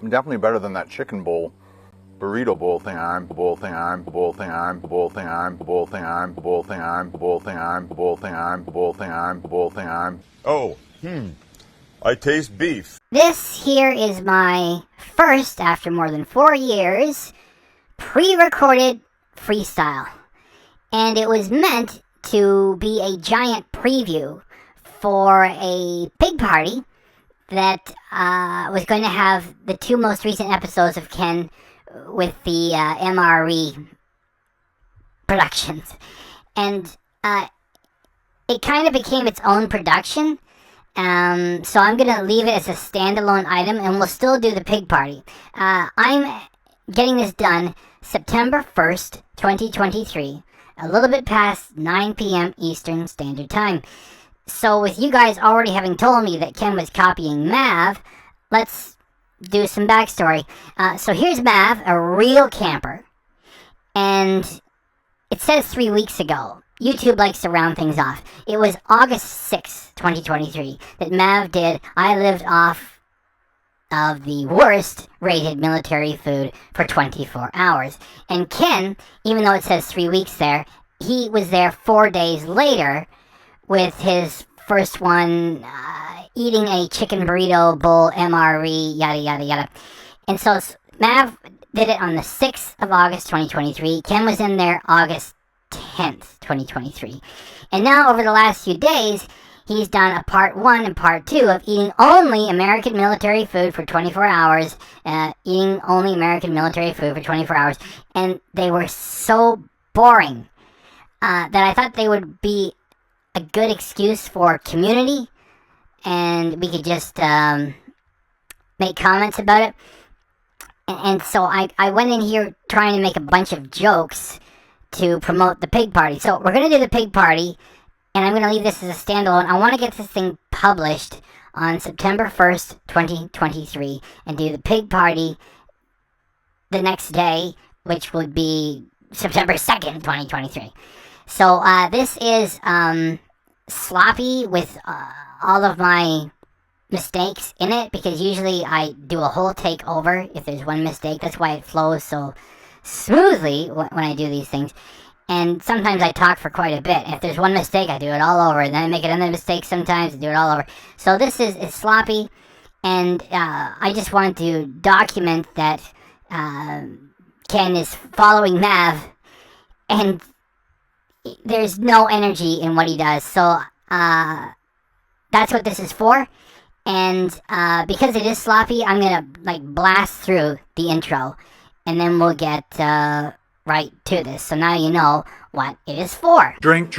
Definitely better than that chicken bowl, burrito bowl thing. Oh, I taste beef. This here is my first, after more than 4 years, pre-recorded freestyle. And it was meant to be a giant preview for a pig party that was going to have the 2 most recent episodes of Ken with the MRE productions. And it kind of became its own production. So I'm going to leave it as a standalone item, and we'll still do the pig party. I'm getting this done September 1st, 2023, a little bit past 9 p.m. Eastern Standard Time. So with you guys already having told me that Ken was copying Mav, let's do some backstory. So here's Mav, a real camper. And it says 3 weeks ago. YouTube likes to round things off. It was August 6th, 2023, that Mav did I Lived Off of the Worst Rated Military Food for 24 Hours. And Ken, even though it says 3 weeks there, he was there 4 days later with his first one, eating a chicken burrito bowl, MRE, yada, yada, yada. And so Mav did it on the 6th of August, 2023. Ken was in there August 10th, 2023. And now, over the last few days, he's done a part 1 and part 2 of eating only American military food for 24 hours. And they were so boring that I thought they would be a good excuse for community, and we could just make comments about it. And so I went in here trying to make a bunch of jokes to promote the pig party. So we're going to do the pig party, and I'm going to leave this as a standalone. I want to get this thing published on September 1st, 2023, and do the pig party the next day, which would be September 2nd, 2023. So this is sloppy with all of my mistakes in it, because usually I do a whole take over if there's one mistake. That's why it flows so smoothly when I do these things. And sometimes I talk for quite a bit. If there's one mistake, I do it all over, and then I make another mistake sometimes and do it all over. So this is sloppy, and I just want to document that Ken is following Mav, and there's no energy in what he does. So that's what this is for. And because it is sloppy, I'm gonna blast through the intro, and then we'll get right to this. So now you know what it is for. Drink.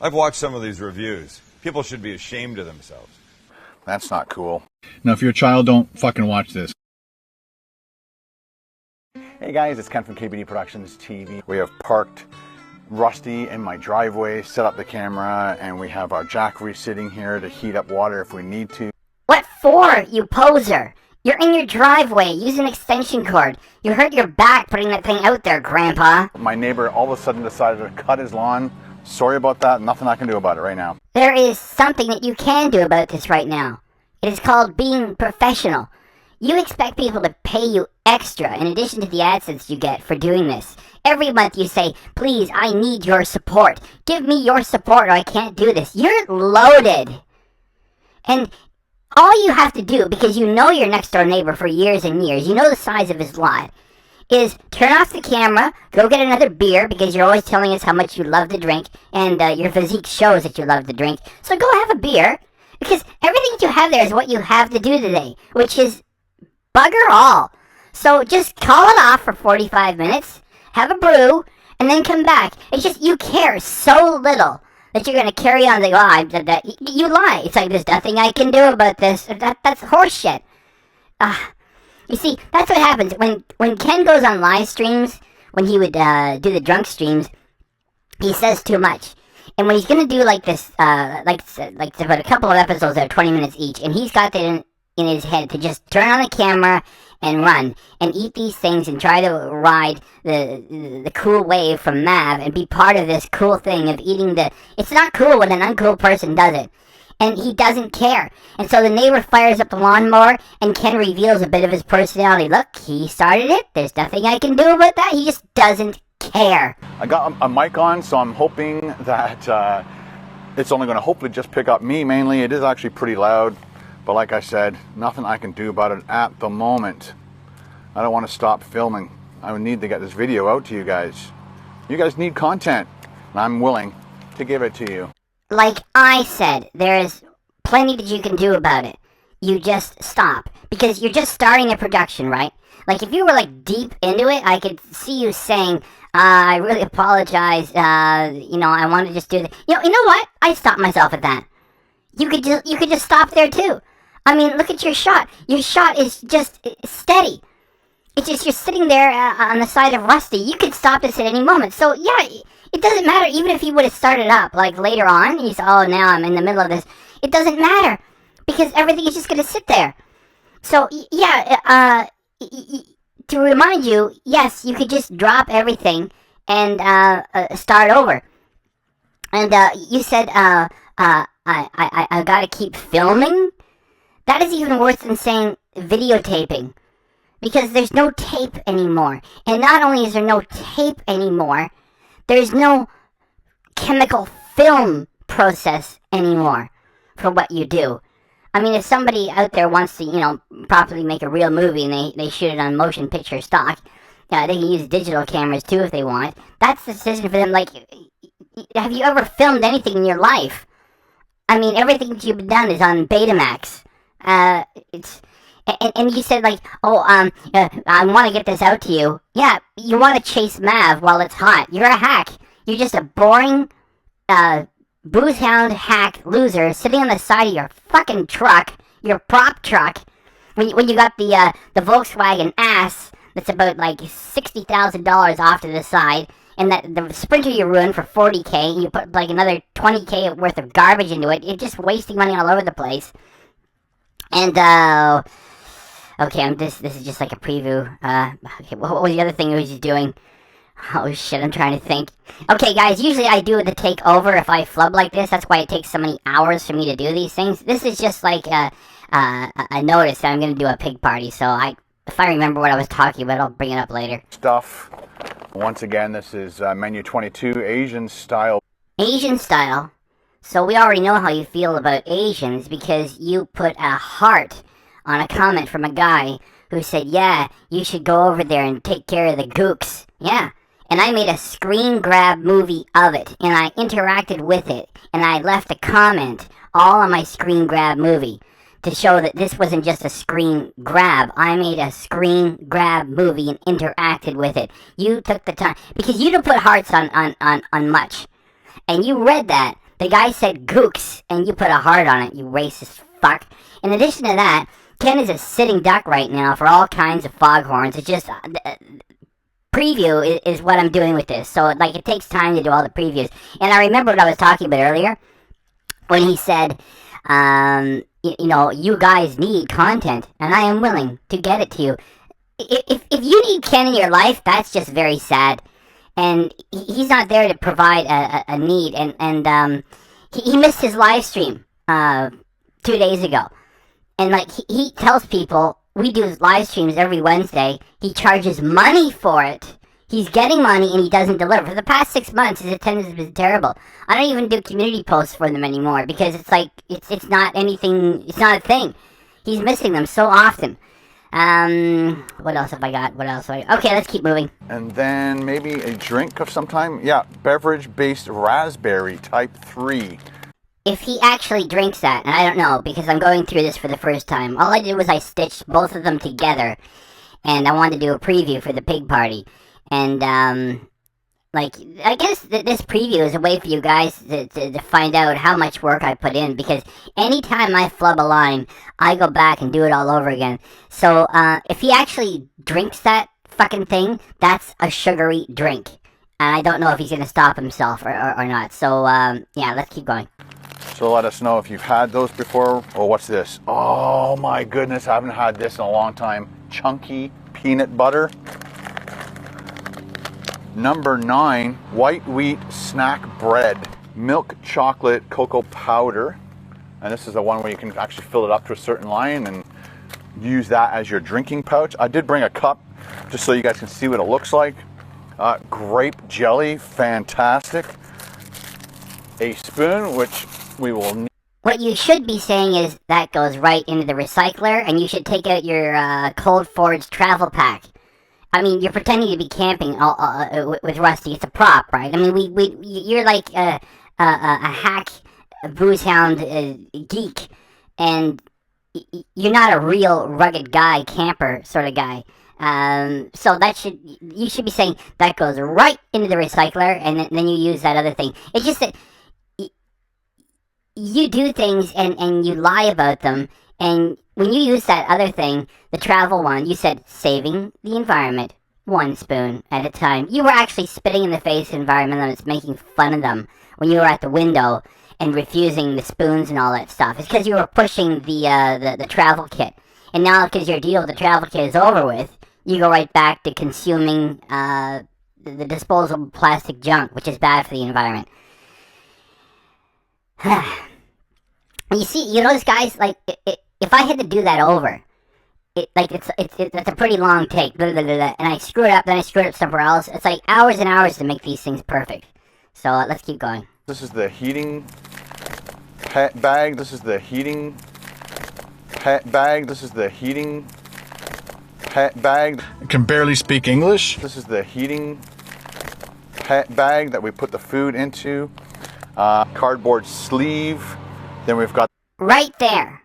I've watched some of these reviews. People should be ashamed of themselves. That's not cool. Now, if you're a child, don't fucking watch this. Hey guys, it's Ken from KBD Productions TV. We have parked Rusty in my driveway, set up the camera, and we have our jackery sitting here to heat up water if we need to. What for, you poser? You're in your driveway. Use an extension cord. You hurt your back putting that thing out there, Grandpa. My neighbor all of a sudden decided to cut his lawn. Sorry about that. Nothing I can do about it right now. There is something that you can do about this right now. It is called being professional. You expect people to pay you extra in addition to the AdSense you get for doing this. Every month you say, please, I need your support. Give me your support or I can't do this. You're loaded. And all you have to do, because you know your next door neighbor for years and years, you know the size of his lot, is turn off the camera, go get another beer, because you're always telling us how much you love to drink, and your physique shows that you love to drink. So go have a beer, because everything that you have there is what you have to do today, which is bugger all. So just call it off for 45 minutes, have a brew, and then come back. It's just you care so little that you're going to carry on like, oh, you lie. It's like, there's nothing I can do about this. That's horseshit. You see, that's what happens when Ken goes on live streams, when he would do the drunk streams, he says too much. And when he's going to do like this, like about a couple of episodes that are 20 minutes each, and he's got that in his head to just turn on the camera and run and eat these things and try to ride the cool wave from Mav and be part of this cool thing of eating the... It's not cool when an uncool person does it. And he doesn't care. And so the neighbor fires up the lawnmower, and Ken reveals a bit of his personality. Look, he started it. There's nothing I can do about that. He just doesn't care. I got a mic on, so I'm hoping that it's only going to hopefully just pick up me mainly. It is actually pretty loud. But like I said, nothing I can do about it at the moment. I don't want to stop filming. I need to get this video out to you guys. You guys need content, and I'm willing to give it to you. Like I said, there is plenty that you can do about it. You just stop. Because you're just starting a production, right? Like, if you were, like, deep into it, I could see you saying, I really apologize, I want to just do this. You know what? I stopped myself at that. You could just stop there, too. I mean, look at your shot. Your shot is just steady. It's just you're sitting there on the side of Rusty. You could stop this at any moment. So, yeah, it doesn't matter. Even if you would have started up, like, later on, you say, oh, now I'm in the middle of this. It doesn't matter. Because everything is just going to sit there. So, yeah, to remind you, yes, you could just drop everything and start over. And you said, I got to keep filming? That is even worse than saying videotaping. Because there's no tape anymore. And not only is there no tape anymore, there's no chemical film process anymore for what you do. I mean, if somebody out there wants to, properly make a real movie and they shoot it on motion picture stock, they can use digital cameras too if they want. That's the decision for them. Like, have you ever filmed anything in your life? I mean, everything that you've done is on Betamax. And you said, like, I want to get this out to you. Yeah, you want to chase Mav while it's hot. You're a hack. You're just a boring, booze-hound hack loser sitting on the side of your fucking truck, your prop truck, when you got the Volkswagen ass that's about, like, $60,000 off to the side, and that the Sprinter you ruined for $40K, and you put, like, another $20K worth of garbage into it. You're just wasting money all over the place. And, okay, this is just like a preview. Okay, what was the other thing he was doing? Oh shit, I'm trying to think. Okay, guys, usually I do the takeover if I flub like this. That's why it takes so many hours for me to do these things. This is just like a notice that I'm going to do a pig party. So if I remember what I was talking about, I'll bring it up later. Stuff. Once again, this is menu 22, Asian style. Asian style? So we already know how you feel about Asians because you put a heart on a comment from a guy who said, yeah, you should go over there and take care of the gooks. Yeah. And I made a screen grab movie of it, and I interacted with it, and I left a comment all on my screen grab movie to show that this wasn't just a screen grab. I made a screen grab movie and interacted with it. You took the time, because you don't put hearts on much. And you read that. The guy said gooks, and you put a heart on it, you racist fuck. In addition to that, Ken is a sitting duck right now for all kinds of foghorns. It's just... preview is what I'm doing with this. So, like, it takes time to do all the previews. And I remember what I was talking about earlier when he said, you guys need content, and I am willing to get it to you. If you need Ken in your life, that's just very sad. And he's not there to provide a need. And he missed his live stream 2 days ago. And, like, he tells people we do live streams every Wednesday. He charges money for it. He's getting money and he doesn't deliver. For the past 6 months, his attendance has been terrible. I don't even do community posts for them anymore because it's like, it's not anything, it's not a thing. He's missing them so often. What else have I got? Okay, let's keep moving. And then maybe a drink of some time. Yeah, beverage-based raspberry type 3. If he actually drinks that, and I don't know because I'm going through this for the first time. All I did was I stitched both of them together, and I wanted to do a preview for the pig party. And, I guess this preview is a way for you guys to find out how much work I put in, because anytime I flub a line, I go back and do it all over again. So, if he actually drinks that fucking thing, that's a sugary drink. And I don't know if he's going to stop himself or not. So, yeah, let's keep going. So let us know if you've had those before. Oh, what's this? Oh my goodness, I haven't had this in a long time. Chunky peanut butter. Number 9, white wheat snack bread, milk chocolate cocoa powder. And this is the one where you can actually fill it up to a certain line and use that as your drinking pouch. I did bring a cup just so you guys can see what it looks like. Grape jelly, fantastic. A spoon, which we will need. What you should be saying is that goes right into the recycler, and you should take out your cold forged travel pack. I mean, you're pretending to be camping with Rusty. It's a prop, right? I mean, you're like a hack, a booze hound geek, and you're not a real rugged guy, camper sort of guy. So you should be saying that goes right into the recycler, and then you use that other thing. It's just that you do things and you lie about them, and when you use that other thing, the travel one, you said saving the environment 1 spoon at a time. You were actually spitting in the face of the environment and was making fun of them when you were at the window and refusing the spoons and all that stuff. It's because you were pushing the travel kit. And now because your deal with the travel kit is over with, you go right back to consuming the disposable plastic junk, which is bad for the environment. You see, you notice, guys, like, if I had to do that over, it's a pretty long take, blah, blah, blah, blah, and I screw it up, then I screw it up somewhere else. It's like hours and hours to make these things perfect. So let's keep going. This is the heating pet bag. This is the heating pet bag. This is the heating pet bag. I can barely speak English. This is the heating pet bag that we put the food into. Cardboard sleeve. Then we've got right there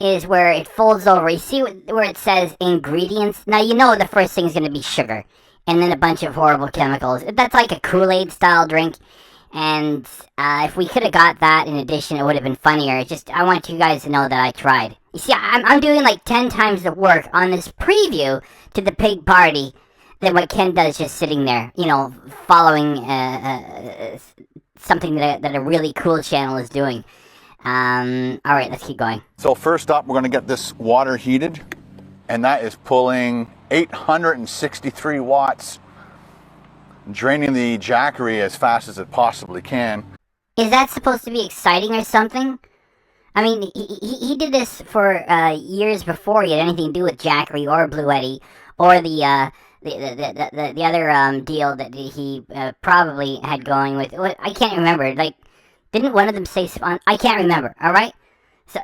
is where it folds over. You see where it says ingredients? Now you know the first thing is going to be sugar, and then a bunch of horrible chemicals. That's like a Kool-Aid style drink, and if we could have got that in addition, it would have been funnier. It's just, I want you guys to know that I tried. You see, I'm doing like 10 times the work on this preview to the pig party than what Ken does just sitting there, you know, following something that a really cool channel is doing. Alright, let's keep going. So first up, we're going to get this water heated, and that is pulling 863 watts, draining the Jackery as fast as it possibly can. Is that supposed to be exciting or something? I mean, he did this for years before he had anything to do with Jackery or Blue Eddy or the other deal that he probably had going with. I can't remember. Like, didn't one of them say I can't remember. All right, so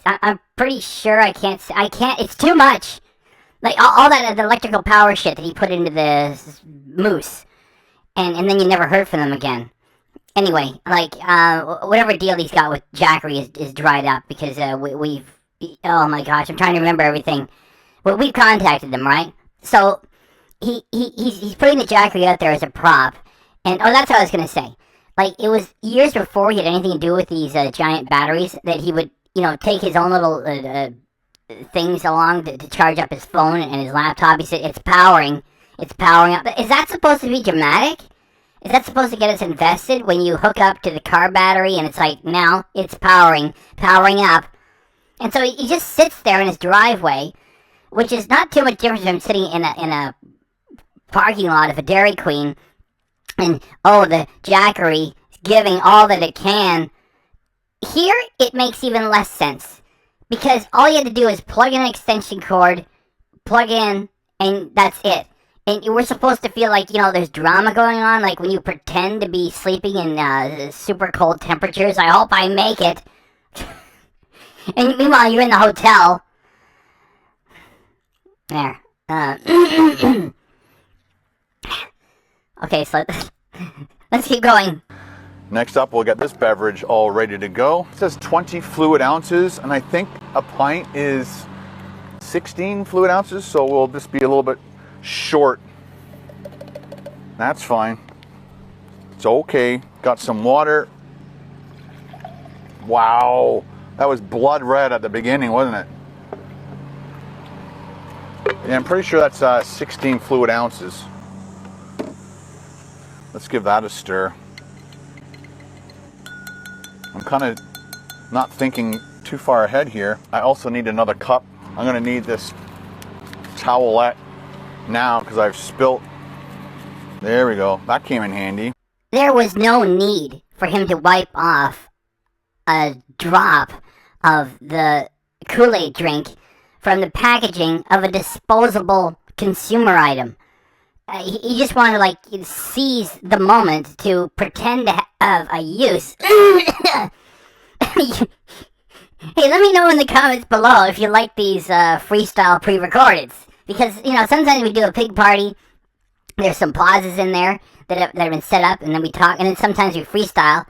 I'm pretty sure I can't. It's too much. Like all that the electrical power shit that he put into the moose, and then you never heard from them again. Anyway, like whatever deal he's got with Jackery is dried up because we've. Oh my gosh, I'm trying to remember everything. Well, we contacted them, right? So he's putting the Jackery out there as a prop, and that's what I was gonna say. Like, it was years before he had anything to do with these giant batteries that he would, you know, take his own little things along to charge up his phone and his laptop. He said, it's powering up. Is that supposed to be dramatic? Is that supposed to get us invested when you hook up to the car battery and it's like, now it's powering up? And so he just sits there in his driveway, which is not too much different from sitting in a parking lot of a Dairy Queen. And, the Jackery is giving all that it can. Here, it makes even less sense. Because all you had to do is plug in an extension cord, plug in, and that's it. And we're supposed to feel like, there's drama going on, like when you pretend to be sleeping in super cold temperatures. I hope I make it. And meanwhile, you're in the hotel. There. Okay, so let's keep going. Next up, we'll get this beverage all ready to go. It says 20 fluid ounces, and I think a pint is 16 fluid ounces, so we'll just be a little bit short. That's fine. It's okay. Got some water. Wow. That was blood red at the beginning, wasn't it? Yeah, I'm pretty sure that's 16 fluid ounces. Let's give that a stir. I'm kind of not thinking too far ahead here. I also need another cup. I'm going to need this towelette now because I've spilt. There we go. That came in handy. There was no need for him to wipe off a drop of the Kool-Aid drink from the packaging of a disposable consumer item. He just wanted to seize the moment to pretend to have a use. Hey, let me know in the comments below if you like these freestyle pre-recordeds. Because, sometimes we do a pig party. There's some pauses in there that have been set up, and then we talk, and then sometimes we freestyle.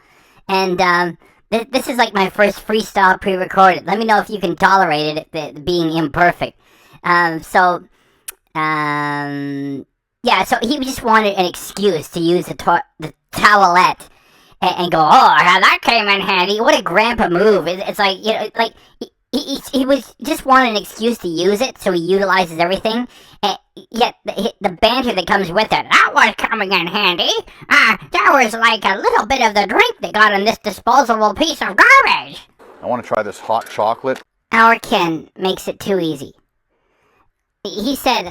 And this is like my first freestyle pre-recorded. Let me know if you can tolerate it being imperfect. Yeah, so he just wanted an excuse to use the towelette and go, oh, that came in handy. What a grandpa move. It's like, he was just wanted an excuse to use it, so he utilizes everything. And yet, the banter that comes with it, that was coming in handy. That was like a little bit of the drink they got in this disposable piece of garbage. I want to try this hot chocolate. Our Ken makes it too easy. He said,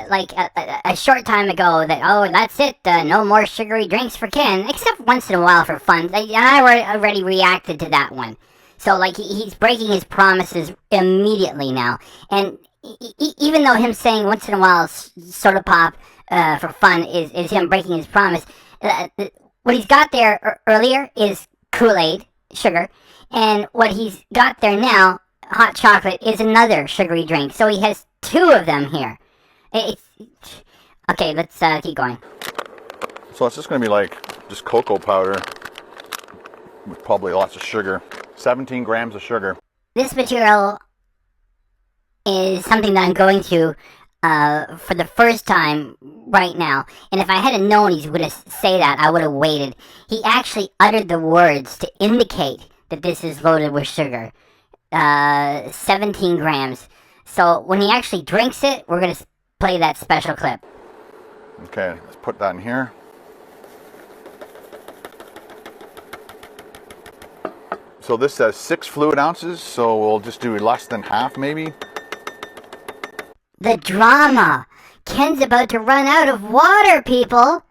a short time ago that, oh, that's it, no more sugary drinks for Ken, except once in a while for fun. And I already reacted to that one. So, he's breaking his promises immediately now. And even though him saying once in a while soda pop for fun is him breaking his promise, what he's got there earlier is Kool-Aid, sugar, and what he's got there now, hot chocolate, is another sugary drink. So he has two of them here. Okay, let's keep going. So it's just going to be just cocoa powder with probably lots of sugar. 17 grams of sugar. This material is something that I'm going to for the first time right now. And if I had known he would say that, I would have waited. He actually uttered the words to indicate that this is loaded with sugar. 17 grams. So when he actually drinks it, we're going to play that special clip. Okay, let's put that in here. So this says 6 fluid ounces, so we'll just do less than half maybe. The drama. Ken's about to run out of water, people.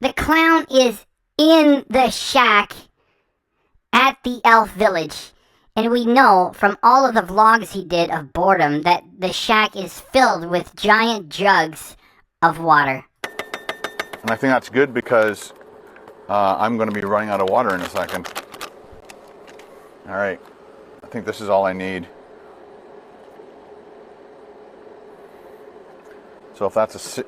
The clown is in the shack at the elf village. And we know from all of the vlogs he did of boredom that the shack is filled with giant jugs of water. And I think that's good because I'm going to be running out of water in a second. All right, I think this is all I need. So if that's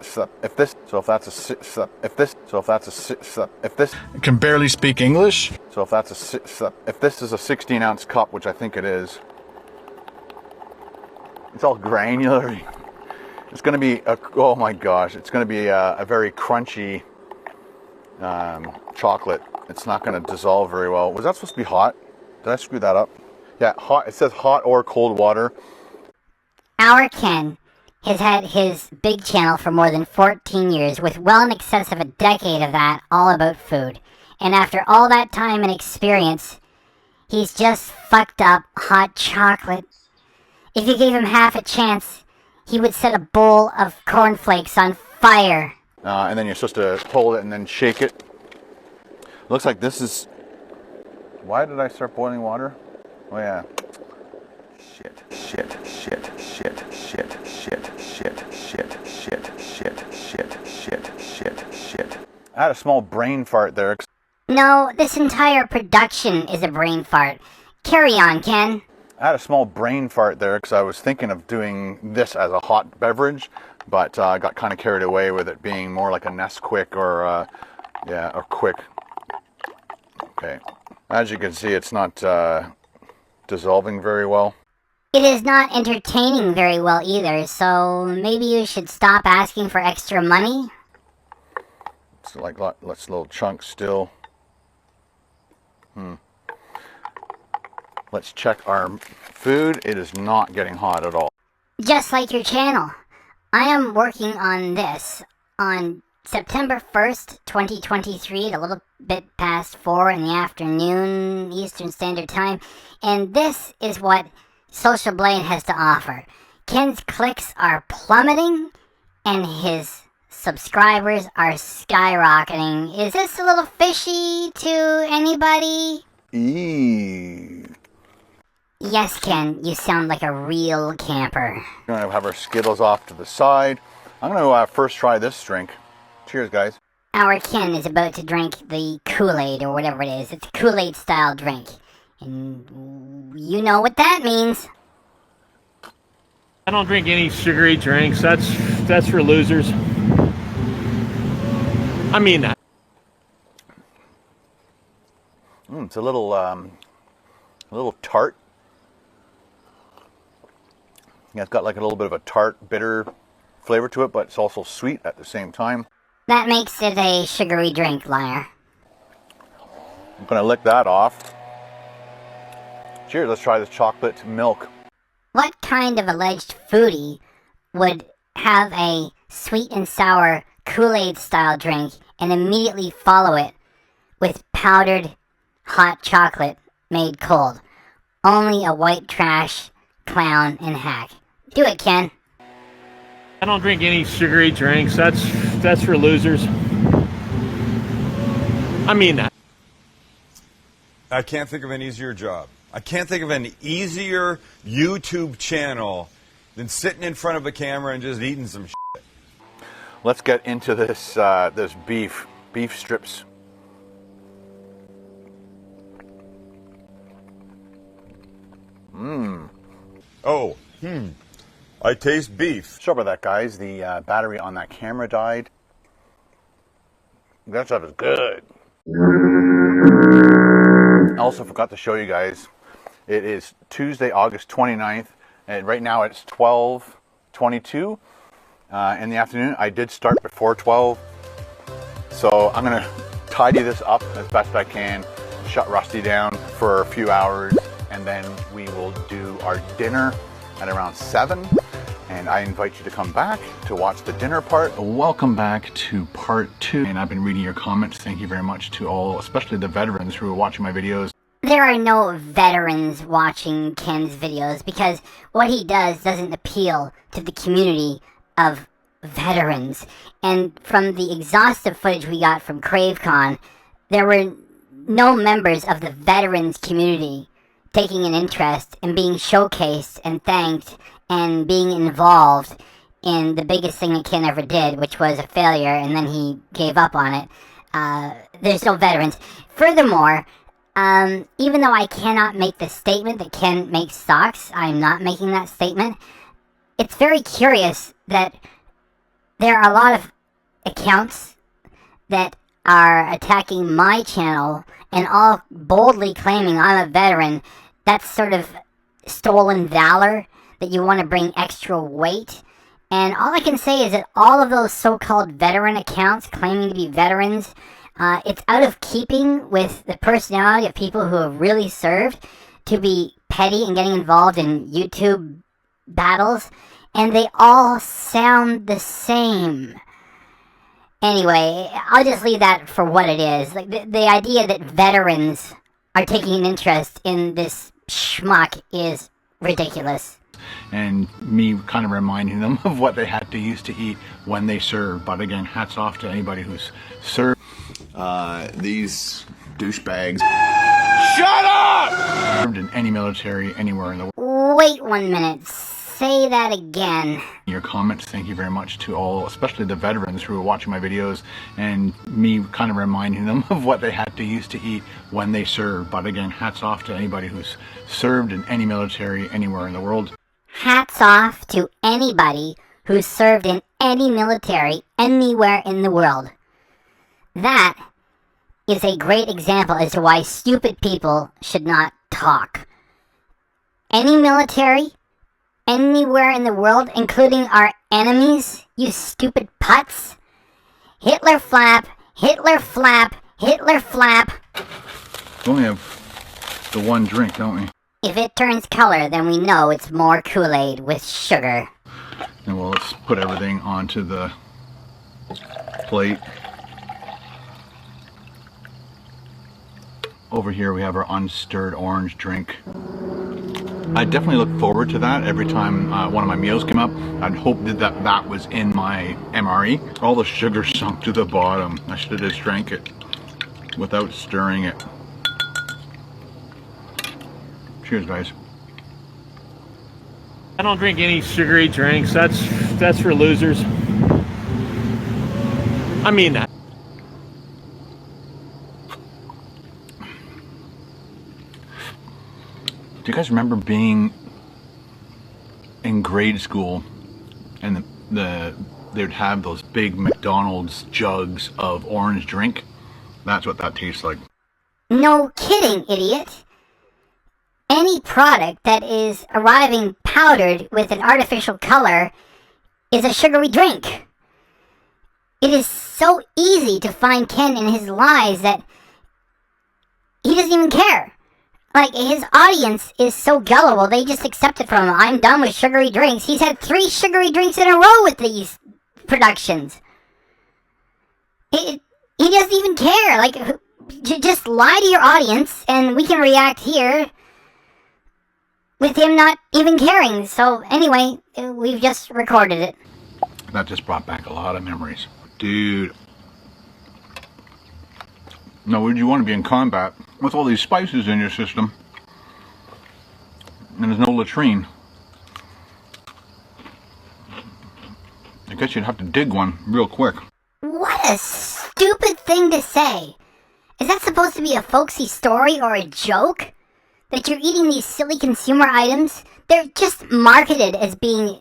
I can barely speak English. So if this is a 16-ounce cup, which I think it is, it's all granular. It's going to be oh my gosh, it's going to be a very crunchy chocolate. It's not going to dissolve very well. Was that supposed to be hot? Did I screw that up? Yeah, hot. It says hot or cold water. Our Ken has had his big channel for more than 14 years, with well in excess of a decade of that all about food. And after all that time and experience, he's just fucked up hot chocolate. If you gave him half a chance, he would set a bowl of cornflakes on fire. And then you're supposed to hold it and then shake it. Looks like this is... Why did I start boiling water? Oh yeah. Shit. I had a small brain fart there. No, this entire production is a brain fart. Carry on, Ken. I had a small brain fart there because I was thinking of doing this as a hot beverage, but I got kind of carried away with it being more like a Nesquik or Quick. Okay, as you can see, it's not dissolving very well. It is not entertaining very well either, so maybe you should stop asking for extra money? It's like let's little chunks still. Let's check our food. It is not getting hot at all. Just like your channel. I am working on this on September 1st, 2023 at a little bit past 4 in the afternoon Eastern Standard Time, and this is what Social Blade has to offer. Ken's clicks are plummeting and his subscribers are skyrocketing. Is this a little fishy to anybody? Yes, Ken, you sound like a real camper. We're going to have our Skittles off to the side. I'm going to first try this drink. Cheers, guys. Our Ken is about to drink the Kool-Aid or whatever it is. It's a Kool-Aid style drink. And you know what that means. I don't drink any sugary drinks. That's for losers. I mean that. It's a little tart. Yeah, it's got like a little bit of a tart, bitter flavor to it, but it's also sweet at the same time. That makes it a sugary drink, liar. I'm gonna lick that off. Cheers, let's try this chocolate milk. What kind of alleged foodie would have a sweet and sour Kool-Aid style drink and immediately follow it with powdered hot chocolate made cold? Only a white trash clown and hack. Do it, Ken. I don't drink any sugary drinks. That's for losers. I mean that. I can't think of an easier job. I can't think of an easier YouTube channel than sitting in front of a camera and just eating some shit. Let's get into this this beef strips. I taste beef. Sorry about that, guys. The battery on that camera died. That stuff is good. I also forgot to show you guys. It is Tuesday, August 29th, and right now it's 12:22 in the afternoon. I did start before 12, so I'm gonna tidy this up as best I can, shut Rusty down for a few hours, and then we will do our dinner at around 7. And I invite you to come back to watch the dinner part. Welcome back to part 2. And I've been reading your comments. Thank you very much to all, especially the veterans who are watching my videos. There are no veterans watching Ken's videos because what he does doesn't appeal to the community of veterans. And from the exhaustive footage we got from CraveCon, there were no members of the veterans community taking an interest in being showcased and thanked and being involved in the biggest thing that Ken ever did, which was a failure, and then he gave up on it. There's no veterans. Furthermore, even though I cannot make the statement that Ken makes stocks, I'm not making that statement. It's very curious that there are a lot of accounts that are attacking my channel and all boldly claiming I'm a veteran. That's sort of stolen valor, that you want to bring extra weight. And all I can say is that all of those so-called veteran accounts claiming to be veterans, it's out of keeping with the personality of people who have really served to be petty and getting involved in YouTube battles. And they all sound the same. Anyway, I'll just leave that for what it is. Like the idea that veterans are taking an interest in this schmuck is ridiculous. And me kind of reminding them of what they had to used to eat when they served. But again, hats off to anybody who's served. These douchebags. Shut up! Served in any military anywhere in the world. Wait 1 minute. say that again. Your comments, thank you very much to all, especially the veterans who are watching my videos, and me kind of reminding them of what they had to used to eat when they served. But again, hats off to anybody who's served in any military anywhere in the world. Hats off to anybody who's served in any military anywhere in the world. That is a great example as to why stupid people should not talk. Any military, anywhere in the world, including our enemies, you stupid putz. Hitler flap, Hitler flap, Hitler flap. We only have the one drink, don't we? If it turns color, then we know it's more Kool-Aid with sugar. And well, let's put everything onto the plate. Over here we have our unstirred orange drink. I definitely look forward to that every time one of my meals came up. I'd hoped that was in my MRE. All the sugar sunk to the bottom. I should have just drank it without stirring it. Cheers, guys. I don't drink any sugary drinks. That's for losers. I mean that. Do you guys remember being in grade school and they'd have those big McDonald's jugs of orange drink? That's what that tastes like. No kidding, idiot. Any product that is arriving powdered with an artificial color is a sugary drink. It is so easy to find Ken in his lies that he doesn't even care. Like, his audience is so gullible, they just accept it from him. I'm done with sugary drinks. He's had 3 sugary drinks in a row with these productions. He doesn't even care. Like, just lie to your audience, and we can react here with him not even caring. So, anyway, we've just recorded it. That just brought back a lot of memories. Dude. Now, would you want to be in combat with all these spices in your system and there's no latrine? I guess you'd have to dig one real quick. What a stupid thing to say. Is that supposed to be a folksy story or a joke? That you're eating these silly consumer items? They're just marketed as being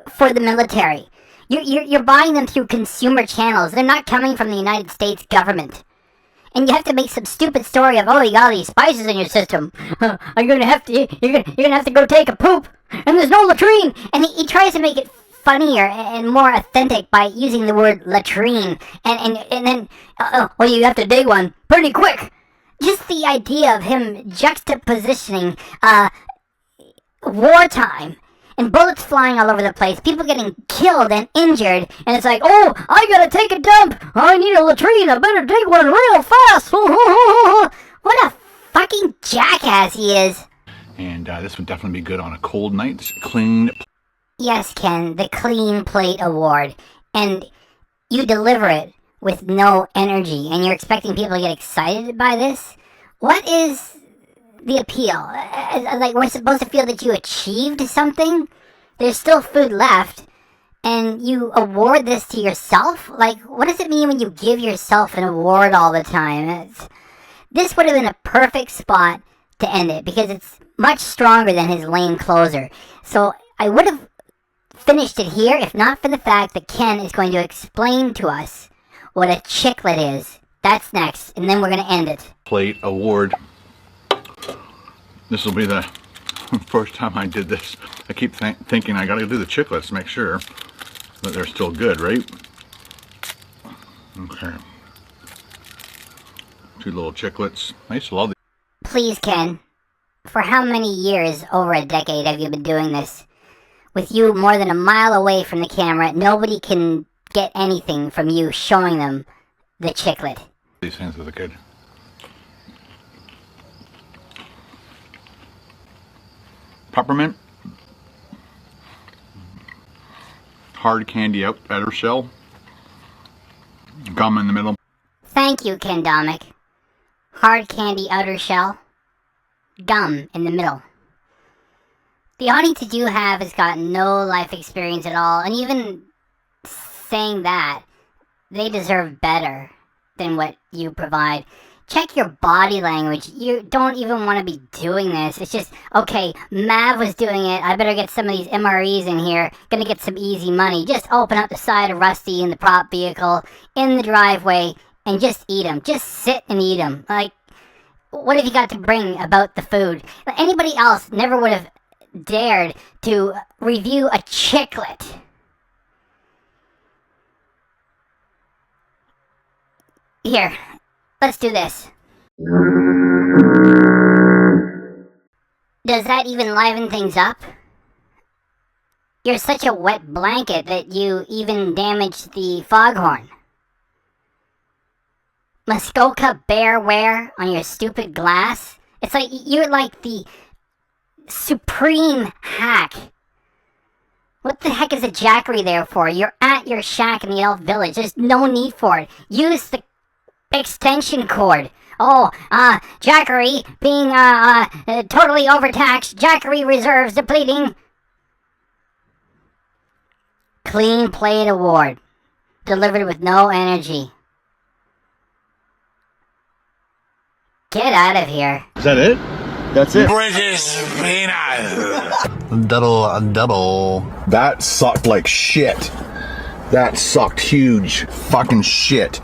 for the military. You're buying them through consumer channels. They're not coming from the United States government. And you have to make some stupid story of, oh, you got all these spices in your system. You're gonna have to go take a poop, and there's no latrine. And he tries to make it funnier and more authentic by using the word latrine. And then, well, you have to dig one pretty quick. Just the idea of him juxtapositioning wartime and bullets flying all over the place, people getting killed and injured, and it's like, oh, I gotta take a dump, I need a latrine, I better dig one real fast. What a fucking jackass he is. And this would definitely be good on a cold night. It's clean. Yes, Ken, the Clean Plate Award. And you deliver it with no energy, and you're expecting people to get excited by this? What is the appeal? Like, we're supposed to feel that you achieved something? There's still food left, and you award this to yourself? Like, what does it mean when you give yourself an award all the time? This would have been a perfect spot to end it, because it's much stronger than his lame closer. So I would have finished it here if not for the fact that Ken is going to explain to us what a chiclet is. That's next, and then we're going to end it. Plate award. This will be the first time I did this. I keep thinking I gotta do the chiclets to make sure that they're still good, right? Okay. 2 little chiclets. I used to love these. Please, Ken. For how many years, over a decade, have you been doing this? With you more than a mile away from the camera, nobody can get anything from you showing them the chiclet. These things as a kid. Peppermint. Hard candy outer shell. Gum in the middle. Thank you, Ken Domik. Hard candy outer shell. Gum in the middle. The audience that you have has got no life experience at all, and even saying that, they deserve better than what you provide. Check your body language. You don't even want to be doing this. It's just, okay, Mav was doing it. I better get some of these MREs in here. Gonna get some easy money. Just open up the side of Rusty in the prop vehicle, in the driveway, and just eat them. Just sit and eat them. Like, what have you got to bring about the food? Anybody else never would have dared to review a chiclet. Here, let's do this. Does that even liven things up? You're such a wet blanket that you even damaged the foghorn. Muskoka bear wear on your stupid glass? It's like you're like the supreme hack. What the heck is a jackery there for? You're at your shack in the elf village. There's no need for it. Use the extension cord. Oh, jackery being totally overtaxed. Jackery reserves depleting. Clean plate award. Delivered with no energy. Get out of here. Is that it? That's it. British peanut. Double. That sucked like shit. That sucked huge fucking shit.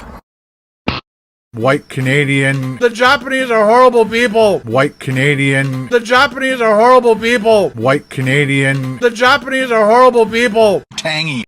White Canadian. The Japanese are horrible people. White Canadian. The Japanese are horrible people. White Canadian. The Japanese are horrible people. Tangy.